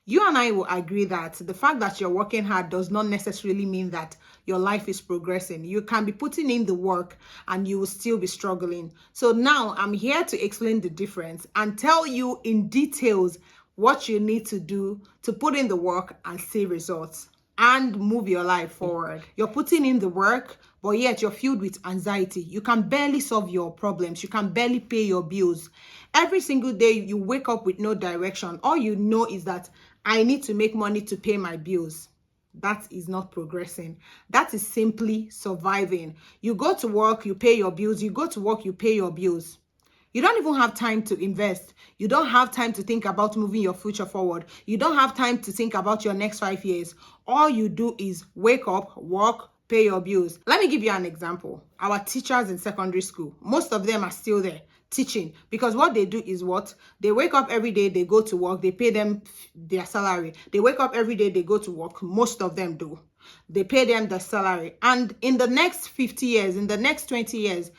You and I will agree that the fact that you're working hard does not necessarily mean that your life is progressing. You can be putting in the work and you will still be struggling. So now I'm here to explain the difference and tell you in details what you need to do to put in the work and see results and move your life forward. You're putting in the work, but yet you're filled with anxiety. You can barely solve your problems. You can barely pay your bills. Every single day you wake up with no direction. All you know is that I need to make money to pay my bills. That is not progressing. That is simply surviving. You go to work, you pay your bills. You go to work, you pay your bills. You don't even have time to invest. You don't have time to think about moving your future forward. You don't have time to think about your next 5 years. All you do is wake up, work, pay your bills. Let me give you an example. Our teachers in secondary school, most of them are still there teaching, because what they do is what? They wake up every day, they go to work, they pay them their salary. They wake up every day, they go to work. Most of them do. They pay them the salary. And in the next 50 years, in the next 20 years,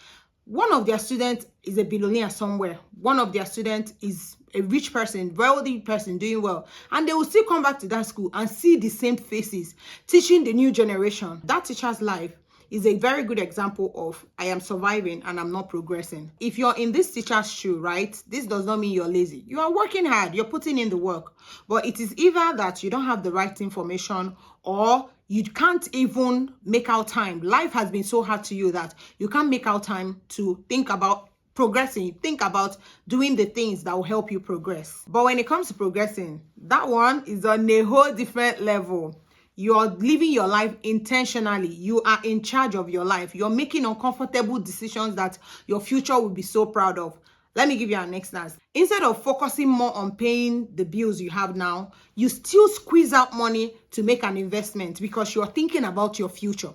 one of their students is a billionaire somewhere. One of their students is a rich person, wealthy person doing well. And they will still come back to that school and see the same faces teaching the new generation. That teacher's life is a very good example of I am surviving and I'm not progressing. If you're in this teacher's shoe, right, this does not mean you're lazy. You are working hard, you're putting in the work, but it is either that you don't have the right information or you can't even make out time. Life has been so hard to you that you can't make out time to think about progressing, think about doing the things that will help you progress. But when it comes to progressing, that one is on a whole different level. You're living your life intentionally. You are in charge of your life. You're making uncomfortable decisions that your future will be so proud of. Let me give you an instance. Instead of focusing more on paying the bills you have now, you still squeeze out money to make an investment because you're thinking about your future.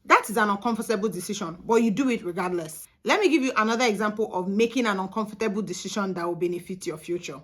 That is an uncomfortable decision, but you do it regardless. Let me give you another example of making an uncomfortable decision that will benefit your future.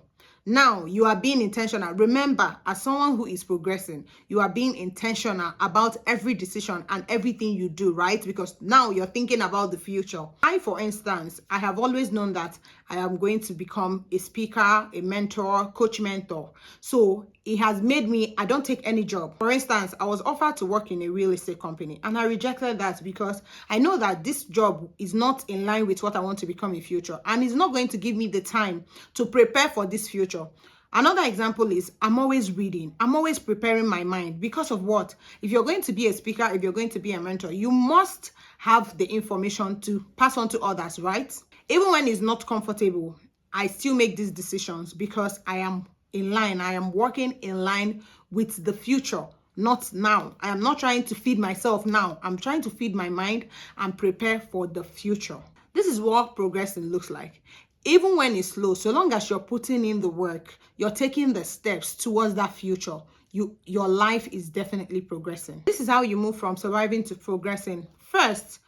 Now, you are being intentional. Remember, as someone who is progressing, you are being intentional about every decision and everything you do, right? Because now you're thinking about the future. I, for instance, I have always known that I am going to become a speaker, a mentor, coach mentor. So it has made me, I don't take any job. For instance, I was offered to work in a real estate company and I rejected that because I know that this job is not in line with what I want to become in future and it's not going to give me the time to prepare for this future. Another example is I'm always reading. I'm always preparing my mind because of what? If you're going to be a speaker, if you're going to be a mentor, you must have the information to pass on to others, right? Even when it's not comfortable, I still make these decisions because I am in line. I am working in line with the future, not now. I am not trying to feed myself now. I'm trying to feed my mind and prepare for the future. This is what progressing looks like. Even when it's slow, so long as you're putting in the work, you're taking the steps towards that future, your life is definitely progressing. This is how you move from surviving to progressing. First,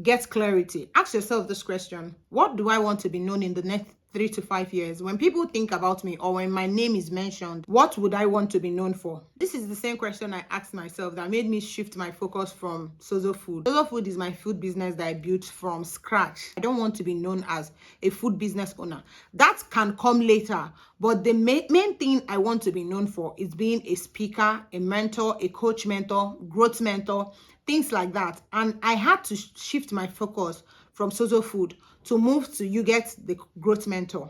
get clarity. Ask yourself this question: what do I want to be known in the next 3 to 5 years? When people think about me or when my name is mentioned, what would I want to be known for? This is the same question I asked myself that made me shift my focus from Sozo Food. Sozo Food is my food business that I built from scratch. I don't want to be known as a food business owner. That can come later, but the main thing I want to be known for is being a speaker, a mentor, a coach mentor, growth mentor, things like that. And I had to shift my focus from Sozo Food to move to You Get the Growth Mentor.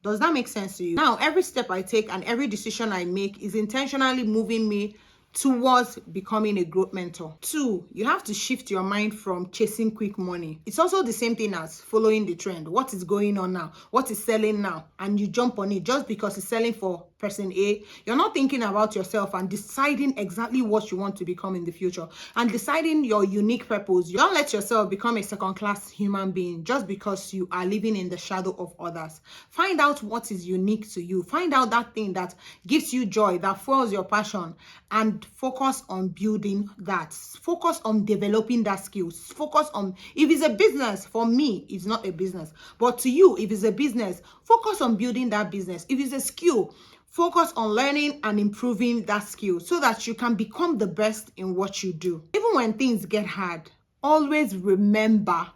Does that make sense to you? Now, every step I take and every decision I make is intentionally moving me towards becoming a growth mentor. 2, you have to shift your mind from chasing quick money. It's also the same thing as following the trend. What is going on now? What is selling now? And you jump on it just because it's selling for person A. You're not thinking about yourself and deciding exactly what you want to become in the future and deciding your unique purpose. You don't let yourself become a second-class human being just because you are living in the shadow of others. Find out what is unique to you. Find out that thing that gives you joy, that fuels your passion, and focus on building that. Focus on developing that skill. Focus on, if it's a business, for me, it's not a business. But to you, if it's a business, focus on building that business. If it's a skill, focus on learning and improving that skill so that you can become the best in what you do. Even when things get hard, always remember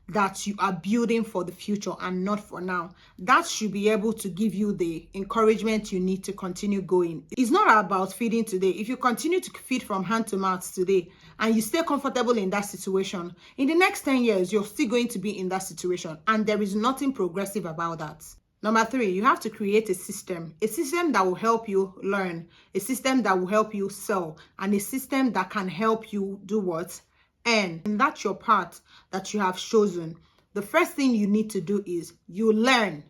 that you are building for the future and not for now. That should be able to give you the encouragement you need to continue going. It's not about feeding today. If you continue to feed from hand to mouth today and you stay comfortable in that situation, in the next 10 years, you're still going to be in that situation, and there is nothing progressive about that. Number 3, you have to create a system that will help you learn, a system that will help you sell, and a system that can help you do what? And that's your part that you have chosen. The first thing you need to do is you learn.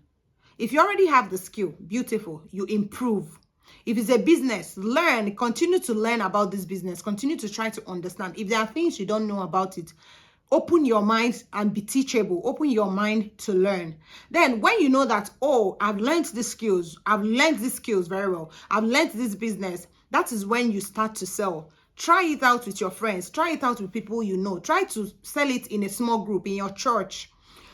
If you already have the skill, beautiful, you improve. If it's a business, learn, continue to learn about this business, continue to try to understand. If there are things you don't know about it, open your mind and be teachable. Open your mind to learn. Then when you know that, oh, I've learned these skills very well, I've learned this business, that is when you start to sell. Try it out with your friends. Try it out with people you know. Try to sell it in a small group, in your church.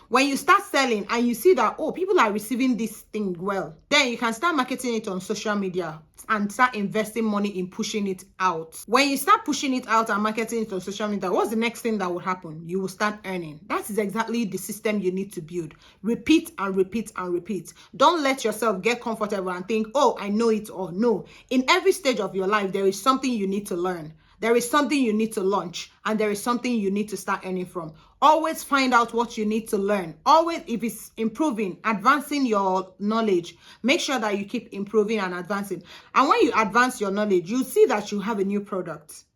When you start selling and you see that, oh, people are receiving this thing well, then you can start marketing it on social media and start investing money in pushing it out. When you start pushing it out and marketing it on social media, what's the next thing that will happen? You will start earning. That is exactly the system you need to build. Repeat and repeat and repeat. Don't let yourself get comfortable and think, oh, I know it all. No. In every stage of your life, there is something you need to learn. There is something you need to launch, and there is something you need to start earning from. Always find out what you need to learn. Always, if it's improving, advancing your knowledge, make sure that you keep improving and advancing. And when you advance your knowledge, you see that you have a new product.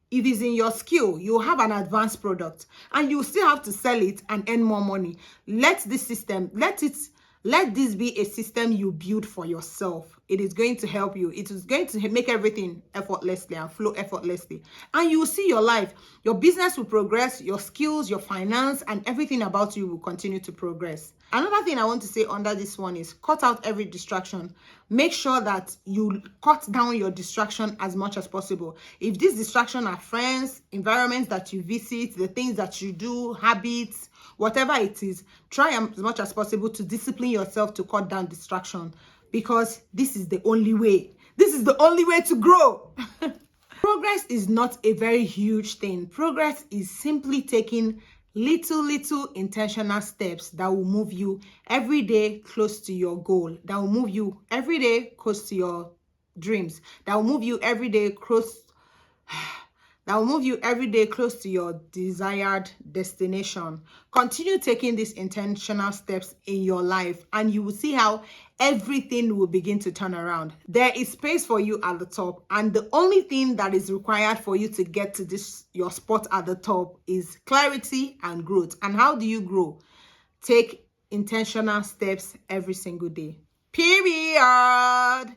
If it's in your skill, you have an advanced product, and you still have to sell it and earn more money. Let this be a system you build for yourself. It is going to help you. It is going to make everything effortlessly and flow effortlessly. And you will see your life. Your business will progress. Your skills, your finance, and everything about you will continue to progress. Another thing I want to say under this one is cut out every distraction. Make sure that you cut down your distraction as much as possible. If these distractions are friends, environments that you visit, the things that you do, habits, whatever it is, try as much as possible to discipline yourself to cut down distraction, because this is the only way. This is the only way to grow. Progress is not a very huge thing. Progress is simply taking little intentional steps that will move you every day close to your goal, that will move you every day close to your dreams, that will move you every day close to your desired destination. Continue taking these intentional steps in your life, and you will see how everything will begin to turn around. There is space for you at the top, and the only thing that is required for you to get to your spot at the top is clarity and growth. And how do you grow? Take intentional steps every single day. Period.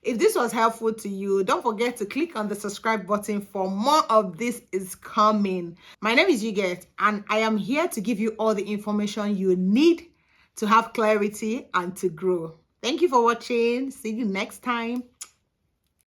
If this was helpful to you, don't forget to click on the subscribe button for more of this is coming. My name is Yuget, and I am here to give you all the information you need to have clarity and to grow. Thank you for watching. See you next time.